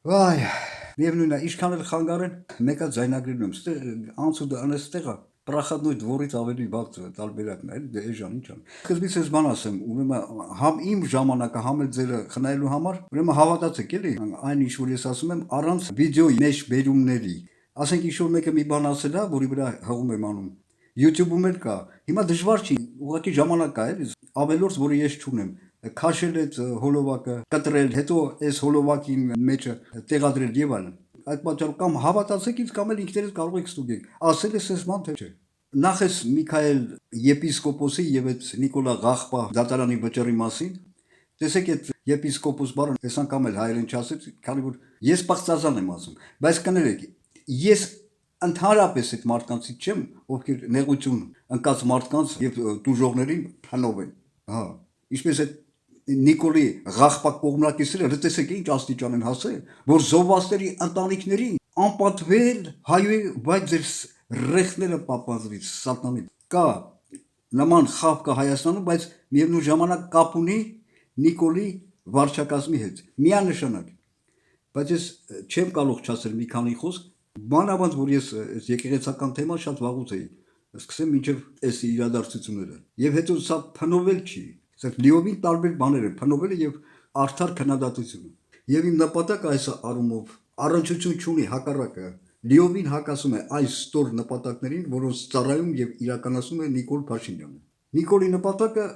Վայ, միևնույն է, ինչքան էլ խանգարեն, մեկը ձայնագրին եմ, անցուդը անստեղա, պրախադնոյ դվորից ավելի բաց տարբերակն է, դե էժան ինչ ան։ Սկզբից ես բան ասեմ, ուրեմն համ իմ ժամանակը, համ էլ ձերը խնայելու համար, ուրեմն հավատացեք էլի, այն ինչ որ ես ասում եմ, առանց վիդեոյի մեջ բերումների։ Ասենք ինչ որ մեկը մի բան ասել է, որի վրա հղում եմ անում։ YouTube-ում էլ կա։ Հիմա դժվար չի, ուղղակի ժամանակ կա էլի, ավելորդ, որը ես չունեմ։ Քաշել այդ հոլովակը, կտրել, հետո այս հոլովակի մեջը տեղադրել եւ այլն։ Այդ պատճառով կամ հավատացեք ինձ, կամ էլ ինքներդ կարող եք ստուգել։ Ասել ես ես ման թե չէ։ Նախ էս Միքայել եպիսկոպոսի եւ այդ Նիկոլա Ղախպա դատարանի վճռի մասին։ Տեսեք այդ եպիսկոպոս բառը, այս անգամ էլ հայերեն չասեց, քանի որ ես պղծազան եմ ասում, բայց կներեք, ես ընդհանրապես այդ մարդկանցից չեմ, ովքեր նեղություն ընկած մարդկանց եւ դուժողներին փնով են։ Հա, ինչպես այդ Նիկոլի Ղախպա կողմնակիցները լսեցեք ինչ աստիճան են հասել, որ զոհվածների ընտանիքներին անպատվել հայոյ, բայց ձեր ռեխները պապանձվից սատանի կա նման խավ կա Հայաստանում, բայց միևնույն ժամանակ կապ ունի Նիկոլի վարչակազմի հետ միանշանակ։ Բայց ես չեմ կարող չասել մի քանի խոսք, մանավանդ որ ես այս եկեղեցական թեման շատ վաղուց էի սկսեմ մինչև այս իրադարձությունները։ Եվ հետո սա փնովել չի, սա լիովին տարբեր բաներ են, փնովելը եւ արդար քննադատությունը։ Եվ իմ նպատակը այս առումով առնչություն չունի, հակառակը լիովին հակասում է այս ստոր նպատակներին, որոնց ծառայում եւ իրականացնում է Նիկոլ Փաշինյանը։ Նիկոլի նպատակը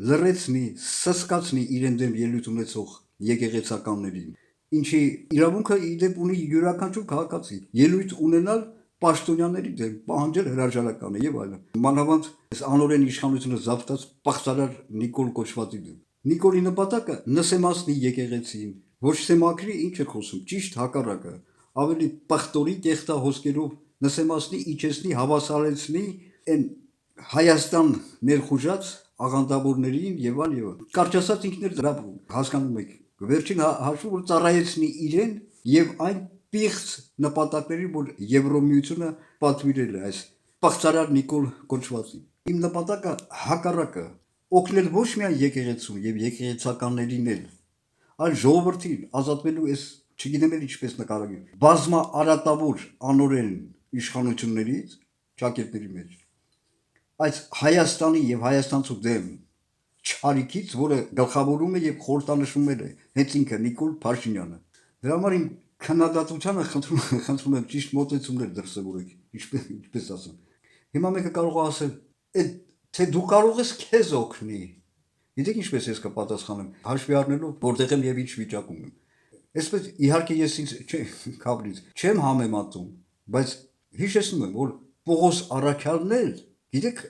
լրացնի, սսկացնի իրեն դեմ ելույթ ունեցող եկեղեցականներին, ինչի իրավունքը իդեպ ունի յուրաքանչյուր քաղաքացի ելույթ ունենալ պաշտոնյաների դեմ, պահանջել հրաժարականը եւ այլն։ Մանավանդ այս անօրեն իշխանությունը զավթած պղծարար Նիկոլ կոչվածի դեմ։ Նիկոլի նպատակը նսեմացնի եկեղեցին, ոչ թե մաքրի, ինչ է խոսում, ճիշտ հակառակը, ավելի պղտորի կեղտա հոսքերով նսեմացնի, իջեցնի, հավասարեցնի այն Հայաստան ներխուժած աղանդավորներին եւ այլ եւ կարճ ասած ինքներ դրա հասկանում եք վերջին հաշվով որ ծառայեցնի իրեն եւ այն պիղծ նպատակների որ Եվրոմիությունը պատվիրել է այս պղծարար Նիկոլ կոչվածին։ Իմ նպատակը հակառակը օգնել ոչ միայն եկեղեցուն եւ եկեղեցականներին էլ, այլ ժողովրդին ազատվելու այս չգիտեմ էլ ինչպես նկարագրել բազմա արատավոր անօրեն իշխանություններից ճակերտների մեջ այս Հայաստանի եւ հայաստանցու դեմ չարիքից, որը գլխավորում է եւ խորհրդանշում է հենց ինքը Նիկոլ Փաշինյանը։ Դրա համար իմ քննադատությանը խնդրում եմ ճիշտ մոտեցումներ դրսևորեք, ինչպես ասեմ։ Հիմա մեկը կարող է ասել, թե դու կարող ես քեզ օգնի։ Գիտեք ինչպես ես կպատասխանեմ, հաշվի առնելով որտեղ եմ եւ ինչ վիճակում եմ։ Այսպես իհարկե ես ինձ քաբրից չեմ համեմատում, բայց հիշեցնում եմ, որ Պողոս Առաքյալն էլ գիտեք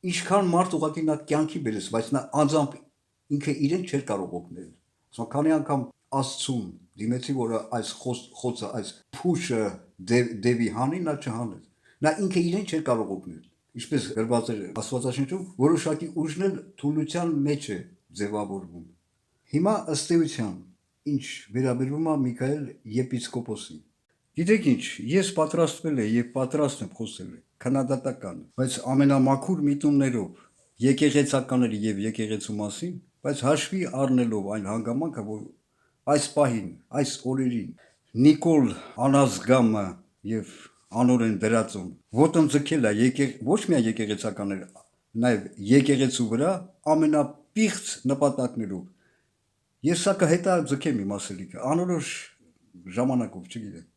ինչքան մարդ ուղղակի նա կյանքի բերեց, բայց նա անձամբ ինքը իրեն չէր կարող օգնել։ Ասում քանի անգամ Աստծուն դիմեցի, որ այս խոցը, այս փուշը դեպի հանի, նա չհանեց։ Նա ինքը իրեն չէր կարող օգնել։ Ինչպես գրված էր Աստվածաշնչում, որոշակի ուժն էլ թուլության մեջ է ձևավորվում։ Հիմա ըստ էության, ինչ վերաբերվում է Միքայել եպիսկոպոսին։ Գիտեք ինչ, ես պատրաստվել եմ եւ պատրաստ եմ խոսել քննադատական, բայց ամենամաքուր միտումներով եկեղեցականների եւ եկեղեցու մասին, բայց հաշվի առնելով այն հանգամանքը, որ այս պահին, այս օրերին Նիկոլ անազգամը եւ անօրեն դրածուն ոտնձգել է ոչ միայն եկեղեցականներ, նաեւ եկեղեցու վրա ամենապիղծ նպատակներով։ Ես սա կհետաձգեմ իմ ասելիքը, անորոշ ժամանակով, չգիտեմ։